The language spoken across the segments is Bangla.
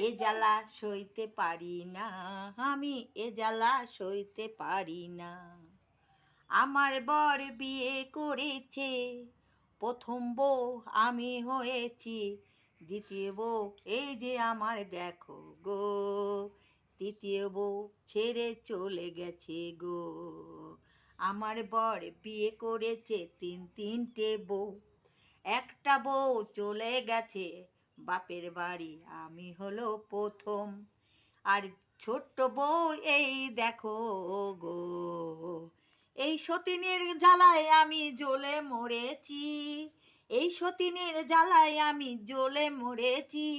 এ জ্বালা সইতে পারি না, আমি এ জ্বালা সইতে পারি না। আমার বর বিয়ে করেছে, প্রথম বউ আমি হয়েছি, দ্বিতীয় বউ এই যে আমার দেখো গো, তৃতীয় বউ ছেড়ে চলে গেছে গো। আমার বর বিয়ে করেছে তিনটে বউ, একটা বউ চলে গেছে বাপের বাড়ি, আমি হলো প্রথম। আর ছোট্ট বউ এই দেখো গো, এই সতীনের জ্বালায় আমি জ্বলে মরেছি, এই সতীনের জ্বালায় আমি জ্বলে মরেছি।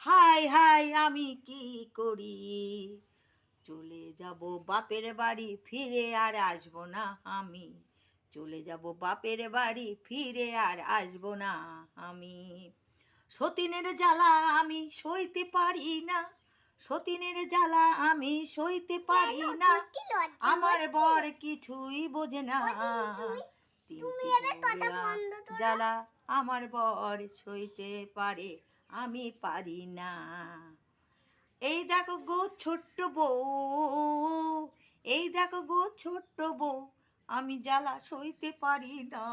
হায় হায় আমি কি করি, চলে যাব বাপের বাড়ি, ফিরে আর আসবো না আমি, চলে যাব বাপের বাড়ি, ফিরে আর আসবো না আমি। সতীনের জ্বালা আমি সইতে পারি না, সতীনের জ্বালা আমি সইতে পারি না, আমার বর কিছুই বোঝে না, জ্বালা আমার বর সইতে পারে, আমি পারি না। এই দেখো গো ছোট্ট বউ, এই দেখো গো ছোট্ট বউ, আমি জ্বালা সইতে পারি না,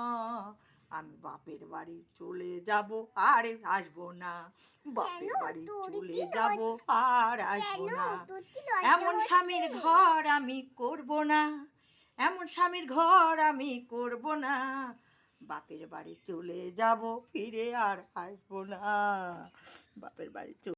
আমি বাপের বাড়ি চলে যাব আর আসবো না, বাপের বাড়ি চলে যাব আর আসবো না। এমন স্বামীর ঘর আমি করব না, এমন স্বামীর ঘর আমি করব না, বাপের বাড়ি চলে যাব, ফিরে আর আসবো না, বাপের বাড়ি